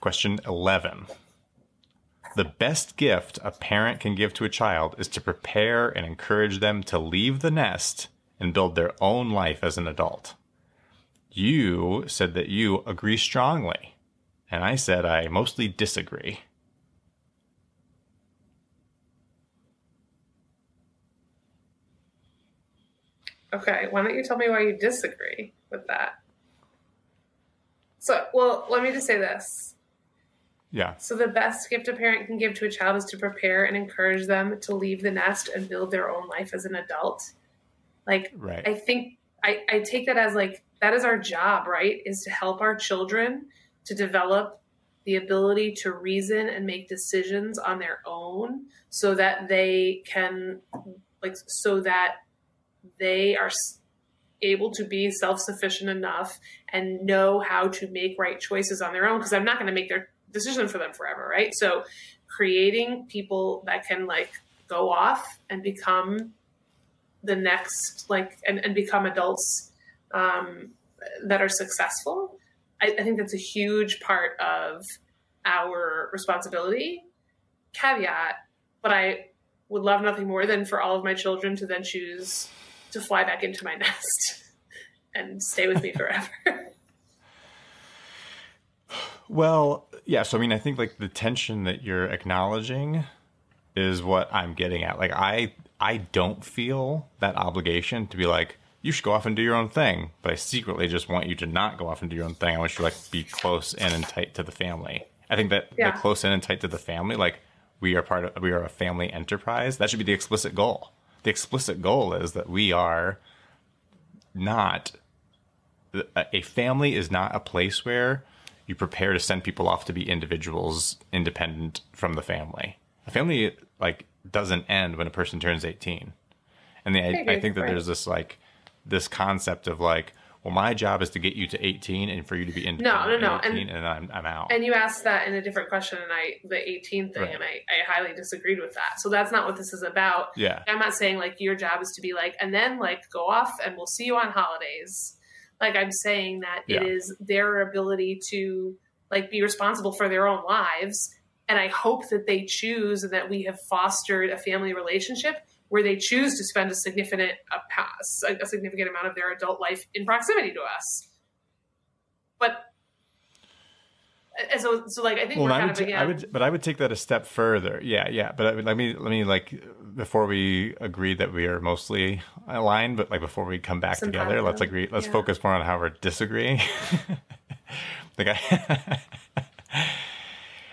Question 11. The best gift a parent can give to a child is to prepare and encourage them to leave the nest and build their own life as an adult. You said that you agree strongly, and I said I mostly disagree. Okay, why don't you tell me why you disagree with that? So, well, let me just say this. Yeah. So the best gift a parent can give to a child is to prepare and encourage them to leave the nest and build their own life as an adult. Like, right. I think I take that as like, that is our job, right? Is to help our children to develop the ability to reason and make decisions on their own so that they can, like, so that they are able to be self-sufficient enough and know how to make right choices on their own. Because I'm not going to make their decision for them forever, right? So creating people that can like go off and become the next, like, and become adults that are successful. I think that's a huge part of our responsibility. Caveat, but I would love nothing more than for all of my children to then choose to fly back into my nest and stay with me forever. Well, yeah. So, I mean, I think like the tension that you're acknowledging is what I'm getting at. Like, I don't feel that obligation to be like, you should go off and do your own thing. But I secretly just want you to not go off and do your own thing. I want you to like be close in and tight to the family. I think that the close in and tight to the family, like we are a family enterprise. That should be the explicit goal. The explicit goal is that we are not, a family is not a place where you prepare to send people off to be individuals independent from the family. A family like doesn't end when a person turns 18. And I think that there's this like this concept of like, well, my job is to get you to 18 and for you to be independent. No. 18, and I'm out. And you asked that in a different question, and the 18 thing, right. And I highly disagreed with that. So that's not what this is about. Yeah. I'm not saying like your job is to be like, and then like go off and we'll see you on holidays. Like I'm saying that it is their ability to like be responsible for their own lives. And I hope that they choose and that we have fostered a family relationship where they choose to spend a significant amount of their adult life in proximity to us. But so like I think we're kind of again. I would take that a step further. Yeah. But let me like before we agree that we are mostly aligned, but like before we come back together, let's focus more on how we're disagreeing. Like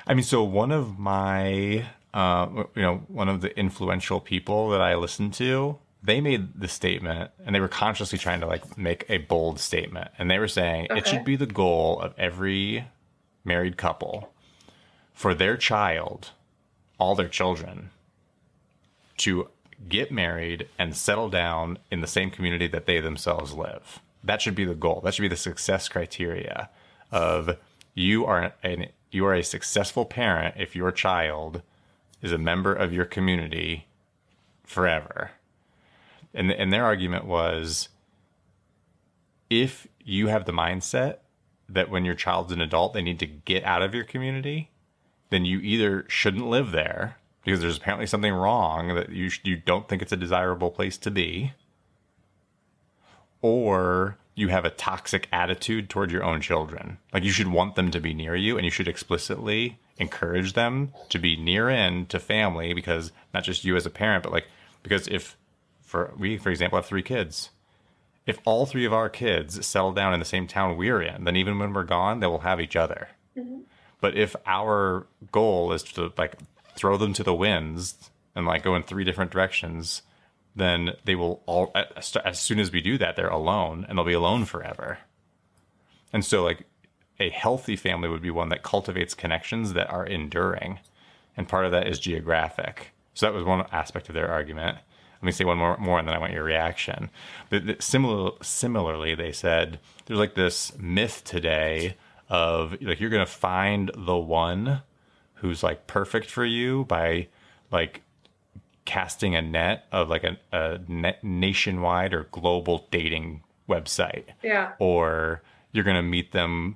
I mean, so one of my one of the influential people that I listened to, they made the statement, and they were consciously trying to like make a bold statement. And they were saying it should be the goal of every married couple for their child, all their children, to get married and settle down in the same community that they themselves live. That should be the goal. That should be the success criteria of you are a successful parent if your child is a member of your community forever. And their argument was, if you have the mindset that when your child's an adult, they need to get out of your community, then you either shouldn't live there because there's apparently something wrong that you don't think it's a desirable place to be, or you have a toxic attitude toward your own children. Like you should want them to be near you, and you should explicitly encourage them to be near in to family, because not just you as a parent, but like, because for example, have 3 kids. If all 3 of our kids settle down in the same town we're in, then even when we're gone, they will have each other. Mm-hmm. But if our goal is to like throw them to the winds and like go in 3 different directions, then they will all, as soon as we do that, they're alone, and they'll be alone forever. And so like a healthy family would be one that cultivates connections that are enduring. And part of that is geographic. So that was one aspect of their argument. Let me say one more and then I want your reaction. But similarly, they said there's like this myth today of like you're going to find the one who's like perfect for you by like casting a net of like a nationwide or global dating website. Yeah. Or you're going to meet them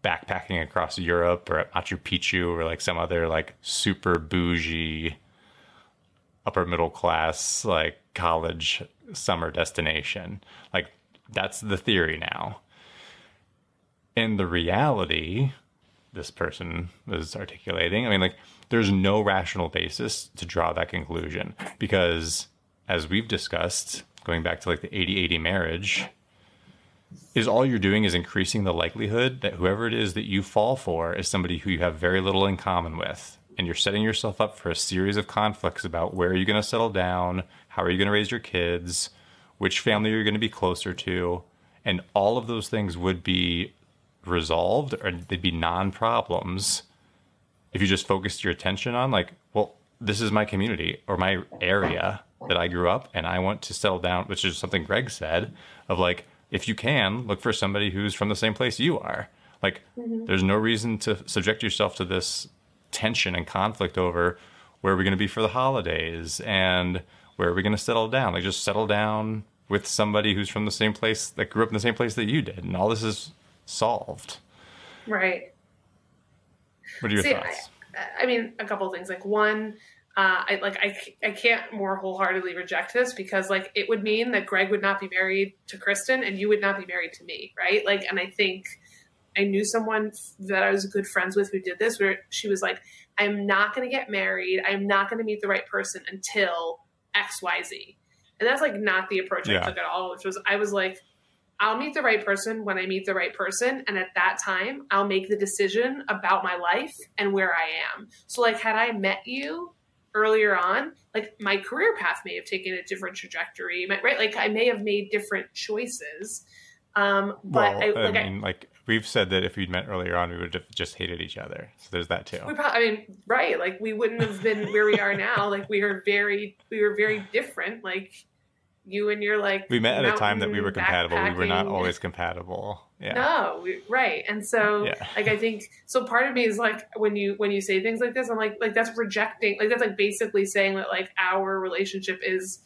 backpacking across Europe or at Machu Picchu or like some other like super bougie upper middle class like college summer destination. Like that's the theory now. And the reality this person was articulating, I mean, like there's no rational basis to draw that conclusion because as we've discussed, going back to like the 80-80 marriage, is all you're doing is increasing the likelihood that whoever it is that you fall for is somebody who you have very little in common with. And you're setting yourself up for a series of conflicts about where are you going to settle down, how are you going to raise your kids, which family you're going to be closer to. And all of those things would be resolved or they'd be non-problems if you just focused your attention on like, well, this is my community or my area that I grew up and I want to settle down, which is something Greg said of like, if you can, look for somebody who's from the same place you are. Like, there's no reason to subject yourself to this tension and conflict over where are we going to be for the holidays and where are we going to settle down. Like, just settle down with somebody who's from the same place, that grew up in the same place that you did. And all this is solved. Right. What are your thoughts? I mean, a couple of things. Like, one, I can't more wholeheartedly reject this because like it would mean that Greg would not be married to Kristen and you would not be married to me, right? Like, and I think I knew someone that I was good friends with who did this, where she was like, I'm not going to get married. I'm not going to meet the right person until XYZ. And that's like not the approach I took at all, which was, I was like, I'll meet the right person when I meet the right person. And at that time, I'll make the decision about my life and where I am. So like, had I met you earlier on, like my career path may have taken a different trajectory, right? Like I may have made different choices. But well, I mean, like we've said that if we'd met earlier on, we would have just hated each other. So there's that too. Right. Like we wouldn't have been where we are now. Like we were very different. Like you and your like, we met at a time that we were compatible. We were not always compatible. Yeah. No, right. And so like, I think, so part of me is like, when you say things like this, I'm like that's rejecting, like, that's like basically saying that like our relationship is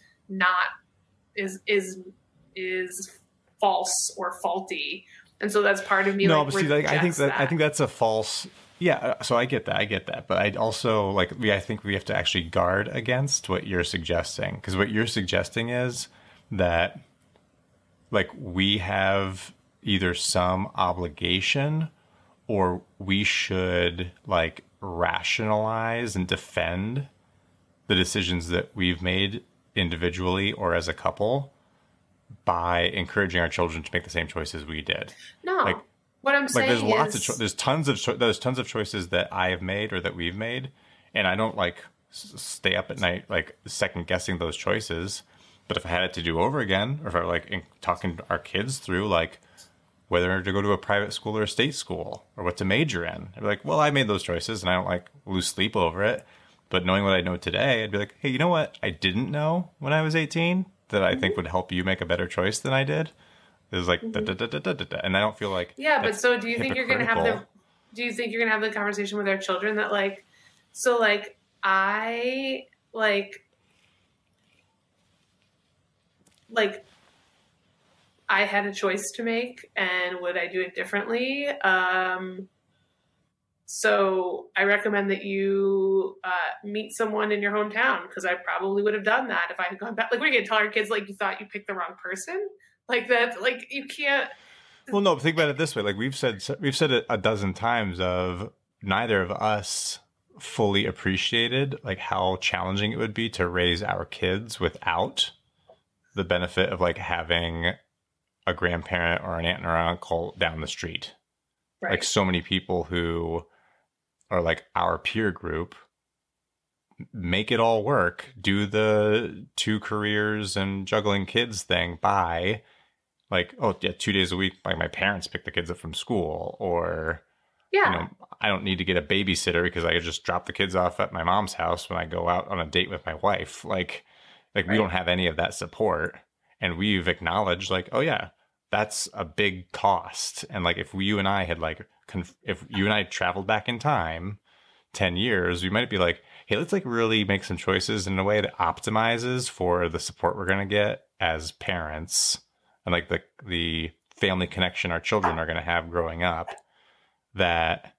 false or faulty. And so that's part of me. No, like, but see, like, I think that's a false. Yeah. So I get that. But I'd also like, I think we have to actually guard against what you're suggesting. Because what you're suggesting is that like we have either some obligation or we should like rationalize and defend the decisions that we've made individually or as a couple by encouraging our children to make the same choices we did. No, like, what I'm saying there's tons of choices that I have made or that we've made, and I don't like stay up at night like second guessing those choices. But if I had it to do over again, or if I were like talking our kids through like whether to go to a private school or a state school or what to major in, I'd be like, well, I made those choices and I don't like lose sleep over it. But knowing what I know today, I'd be like, hey, you know what I didn't know when I was 18 that I think would help you make a better choice than I did? Is like, and I don't feel like, but so do you think you're going to have the conversation with our children that like, so like, I had a choice to make and would I do it differently? So I recommend that you meet someone in your hometown because I probably would have done that if I had gone back. Like, we're going to tell our kids, like, you thought you picked the wrong person? Like, that, like, you can't. Well, no, but think about it this way. Like, we've said it a dozen times of neither of us fully appreciated, like, how challenging it would be to raise our kids without the benefit of, like, having a grandparent or an aunt or uncle down the street. Right. Like, so many people who are like our peer group make it all work, do the 2 careers and juggling kids thing by like, 2 days a week, like my parents pick the kids up from school, or I don't need to get a babysitter because I could just drop the kids off at my mom's house when I go out on a date with my wife. Like we don't have any of that support, and we've acknowledged like, oh yeah, that's a big cost. And like, if you and I had like, if you and I traveled back in time 10 years, we might be like, hey, let's like really make some choices in a way that optimizes for the support we're going to get as parents and like the family connection our children are going to have growing up. that,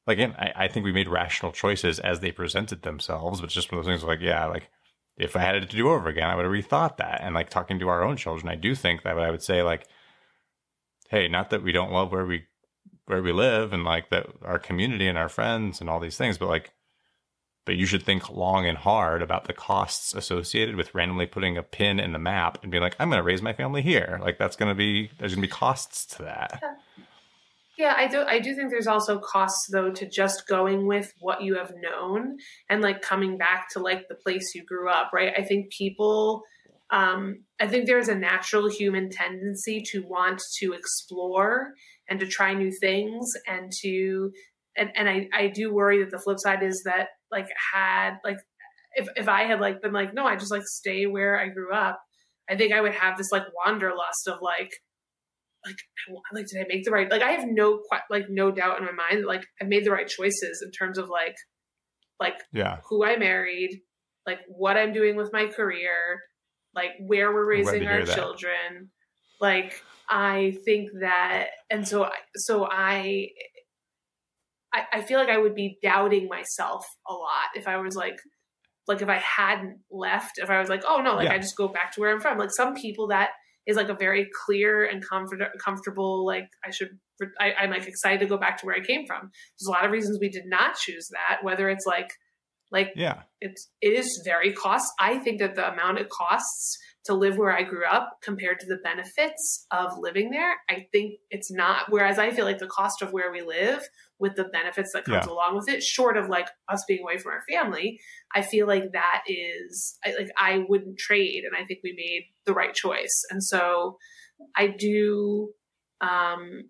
like, again, I think we made rational choices as they presented themselves, but it's just one of those things like, yeah, like if I had it to do over again, I would have rethought that. And like talking to our own children, I do think that I would say like, hey, not that we don't love where we live and like that our community and our friends and all these things, but like, but you should think long and hard about the costs associated with randomly putting a pin in the map and being like, I'm going to raise my family here. Like there's going to be costs to that. Yeah, I do think there's also costs though to just going with what you have known and like coming back to like the place you grew up, right? I think people, I think there's a natural human tendency to want to explore and to try new things and I do worry that the flip side is that like if I had like been like, no, I just like stay where I grew up, I think I would have this like wanderlust of like, did I make the right, like, I have no doubt in my mind that like I've made the right choices in terms of like who I married, like what I'm doing with my career, like where we're raising our children. Like, I think that, and so I feel like I would be doubting myself a lot if I was like if I hadn't left, if I was like, oh no, like I just go back to where I'm from. Like some people that is like a very clear and comfortable, like I'm like excited to go back to where I came from. There's a lot of reasons we did not choose that, whether it's it is very I think that the amount it costs to live where I grew up compared to the benefits of living there, I think it's not. Whereas I feel like the cost of where we live with the benefits that comes along with it, short of like us being away from our family, I feel like that is I wouldn't trade. And I think we made the right choice. And so I do, I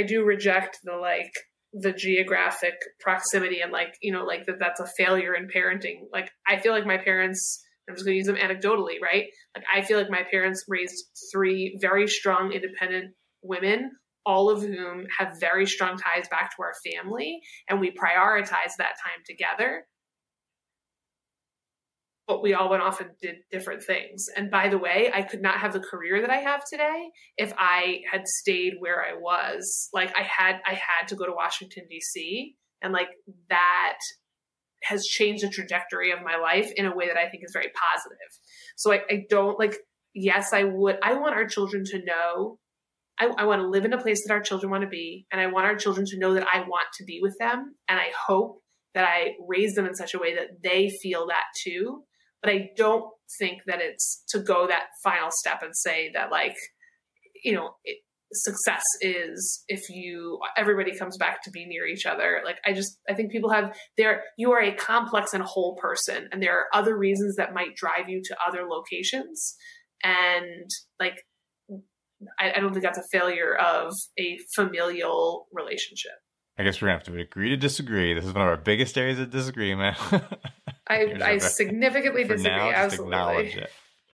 do reject the geographic proximity and that's a failure in parenting. Like, I feel like my parents, I'm just going to use them anecdotally, right? Like, I feel like my parents raised 3 very strong, independent women, all of whom have very strong ties back to our family. And we prioritize that time together. But we all went off and did different things. And by the way, I could not have the career that I have today if I had stayed where I was. Like, I had to go to Washington, D.C. And like that has changed the trajectory of my life in a way that I think is very positive. So I don't yes, I want our children to know, I want to live in a place that our children want to be. And I want our children to know that I want to be with them. And I hope that I raise them in such a way that they feel that too. But I don't think that it's to go that final step and say that success is if everybody comes back to be near each other. Like, I think people you are a complex and whole person, and there are other reasons that might drive you to other locations. And like, I don't think that's a failure of a familial relationship. I guess we're gonna have to agree to disagree. This is one of our biggest areas of disagreement. I significantly disagree. Now, absolutely. Acknowledge it.